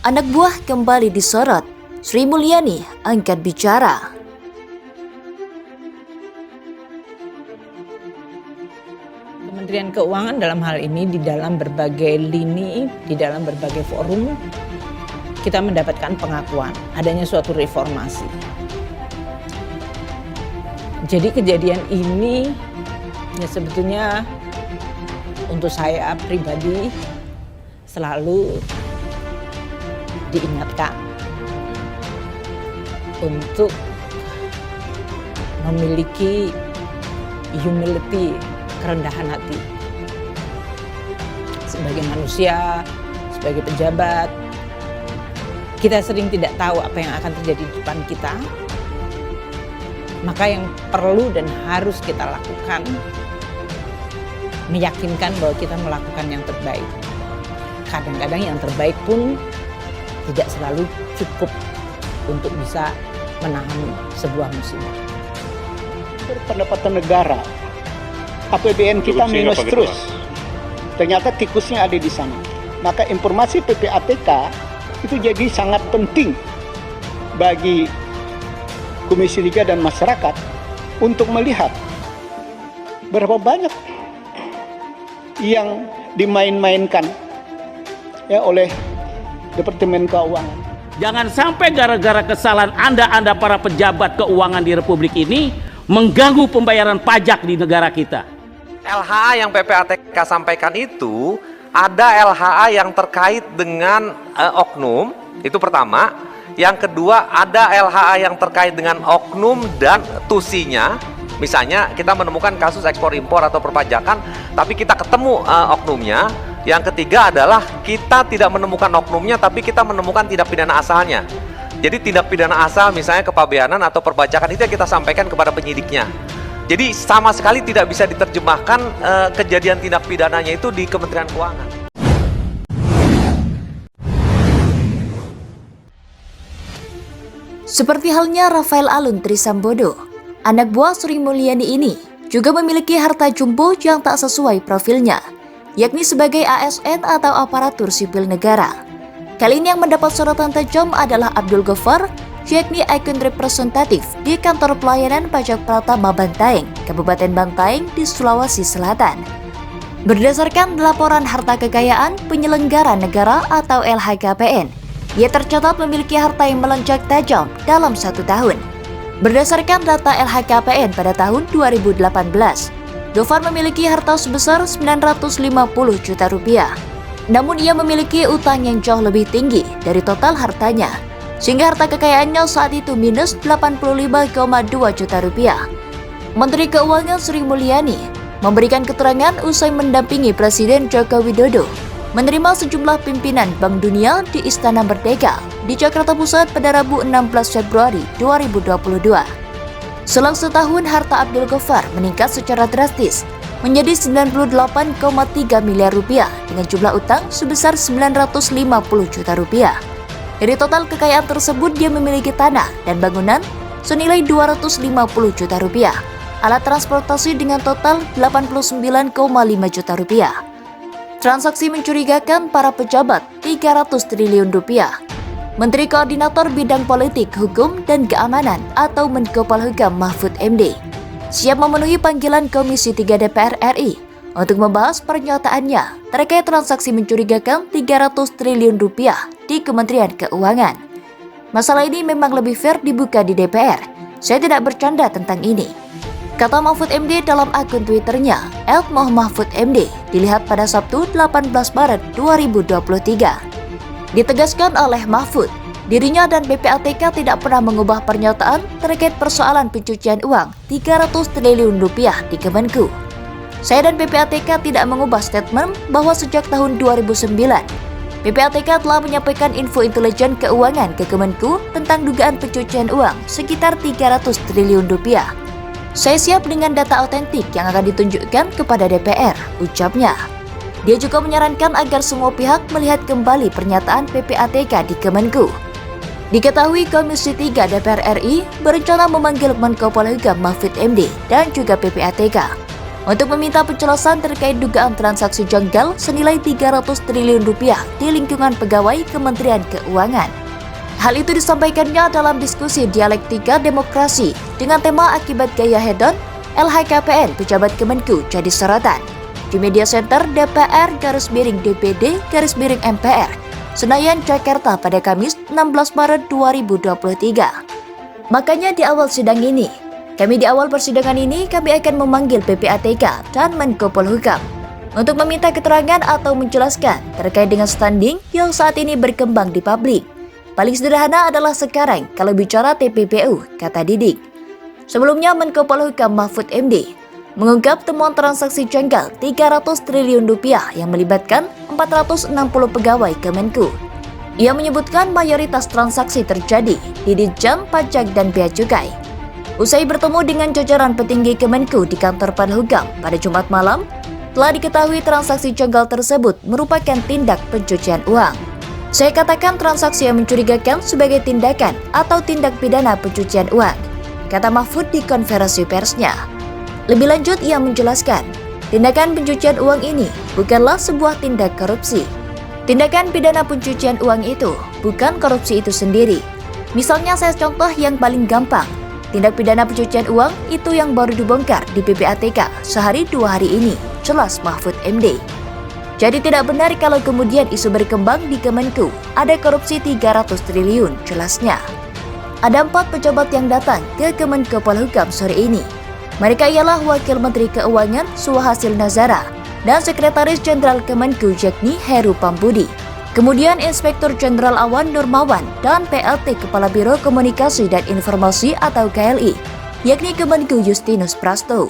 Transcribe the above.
Anak buah kembali disorot, Sri Mulyani angkat bicara. Kementerian Keuangan dalam hal ini di dalam berbagai lini, di dalam berbagai forum, kita mendapatkan pengakuan adanya suatu reformasi. Jadi kejadian ini ya sebetulnya untuk saya pribadi selalu diingatkan untuk memiliki humility, kerendahan hati. Sebagai manusia, sebagai pejabat, kita sering tidak tahu apa yang akan terjadi di depan kita. Maka yang perlu dan harus kita lakukan, meyakinkan bahwa kita melakukan yang terbaik. Kadang-kadang yang terbaik pun tidak selalu cukup untuk bisa menahan sebuah musibah. Pendapatan negara, APBN kita minus terus. Ternyata tikusnya ada di sana. Maka informasi PPATK itu jadi sangat penting bagi Komisi 3 dan masyarakat untuk melihat berapa banyak yang dimain-mainkan ya oleh Departemen Keuangan. Jangan sampai gara-gara kesalahan Anda para pejabat keuangan di Republik ini mengganggu pembayaran pajak di negara kita. LHA yang PPATK sampaikan itu ada LHA yang terkait dengan oknum, itu pertama. Yang kedua, ada LHA yang terkait dengan oknum dan tusinya. Misalnya kita menemukan kasus ekspor impor atau perpajakan, tapi kita ketemu oknumnya. Yang ketiga adalah kita tidak menemukan oknumnya, tapi kita menemukan tindak pidana asalnya. Jadi tindak pidana asal misalnya kepabeanan atau perpajakan itu yang kita sampaikan kepada penyidiknya. Jadi sama sekali tidak bisa diterjemahkan kejadian tindak pidananya itu di Kementerian Keuangan. Seperti halnya Rafael Alun Trisambodo, anak buah Sri Mulyani ini juga memiliki harta jumbo yang tak sesuai profilnya, yakni sebagai ASN atau aparatur sipil negara. Kali ini yang mendapat sorotan tajam adalah Abdul Ghaffar, yakni akun representatif di kantor pelayanan pajak Pratama Bantaeng, Kabupaten Bantaeng di Sulawesi Selatan. Berdasarkan laporan harta kekayaan penyelenggara negara atau LHKPN, ia tercatat memiliki harta yang melonjak tajam dalam 1 tahun. Berdasarkan data LHKPN pada tahun 2018, Ghaffar memiliki harta sebesar 950 juta rupiah. Namun ia memiliki utang yang jauh lebih tinggi dari total hartanya, sehingga harta kekayaannya saat itu minus 85,2 juta rupiah. Menteri Keuangan Sri Mulyani memberikan keterangan usai mendampingi Presiden Joko Widodo menerima sejumlah pimpinan Bank Dunia di Istana Merdeka di Jakarta Pusat pada Rabu 16 Februari 2022. Selang setahun, harta Abdul Ghaffar meningkat secara drastis menjadi 98,3 miliar rupiah dengan jumlah utang sebesar 950 juta rupiah. Dari total kekayaan tersebut, dia memiliki tanah dan bangunan senilai 250 juta rupiah, alat transportasi dengan total 89,5 juta rupiah. Transaksi mencurigakan para pejabat 300 triliun rupiah. Menteri Koordinator Bidang Politik, Hukum, dan Keamanan atau Menko Polhukam Mahfud MD siap memenuhi panggilan Komisi 3 DPR RI untuk membahas pernyataannya terkait transaksi mencurigakan 300 triliun rupiah di Kementerian Keuangan. Masalah ini memang lebih fair dibuka di DPR. Saya tidak bercanda tentang ini, kata Mahfud MD dalam akun Twitternya @mohmahfudmd, dilihat pada Sabtu 18 Maret 2023. Ditegaskan oleh Mahfud, dirinya dan PPATK tidak pernah mengubah pernyataan terkait persoalan pencucian uang 300 triliun rupiah di Kemenku. Saya dan PPATK tidak mengubah statement bahwa sejak tahun 2009, PPATK telah menyampaikan info intelijen keuangan ke Kemenku tentang dugaan pencucian uang sekitar 300 triliun rupiah. Saya siap dengan data otentik yang akan ditunjukkan kepada DPR, ucapnya. Dia juga menyarankan agar semua pihak melihat kembali pernyataan PPATK di Kemenku. Diketahui Komisi 3 DPR RI berencana memanggil Menko Polhukam Mahfud MD dan juga PPATK untuk meminta penjelasan terkait dugaan transaksi janggal senilai 300 triliun rupiah di lingkungan pegawai Kementerian Keuangan. Hal itu disampaikannya dalam diskusi dialektika demokrasi dengan tema akibat gaya hedon, LHKPN pejabat Kemenku jadi sorotan di Media Center DPR _DPD _MPR Senayan, Jakarta pada Kamis 16 Maret 2023. Makanya di awal persidangan ini kami akan memanggil PPATK dan Menko Polhukam untuk meminta keterangan atau menjelaskan terkait dengan standing yang saat ini berkembang di publik. Paling sederhana adalah sekarang kalau bicara TPPU, kata Didik. Sebelumnya Menko Polhukam Mahfud MD mengungkap temuan transaksi janggal 300 triliun rupiah yang melibatkan 460 pegawai Kemenku. Ia menyebutkan mayoritas transaksi terjadi di Ditjen Pajak dan Bea Cukai. Usai bertemu dengan jajaran petinggi Kemenku di kantor Polhukam pada Jumat malam, telah diketahui transaksi janggal tersebut merupakan tindak pencucian uang. Saya katakan transaksi yang mencurigakan sebagai tindakan atau tindak pidana pencucian uang, kata Mahfud di konferensi persnya. Lebih lanjut, ia menjelaskan, tindakan pencucian uang ini bukanlah sebuah tindak korupsi. Tindakan pidana pencucian uang itu bukan korupsi itu sendiri. Misalnya saya contoh yang paling gampang, tindak pidana pencucian uang itu yang baru dibongkar di PPATK sehari 2 hari ini, jelas Mahfud MD. Jadi tidak benar kalau kemudian isu berkembang di Kemenku ada korupsi 300 triliun, jelasnya. Ada 4 pejabat yang datang ke Kemenko Polhukam sore ini. Mereka ialah Wakil Menteri Keuangan Suhasil Nazara dan Sekretaris Jenderal Kemenku yakni Heru Pambudi. Kemudian Inspektur Jenderal Awan Nurmawan dan PLT Kepala Biro Komunikasi dan Informasi atau KLI yakni Kemenku Justinus Prasto.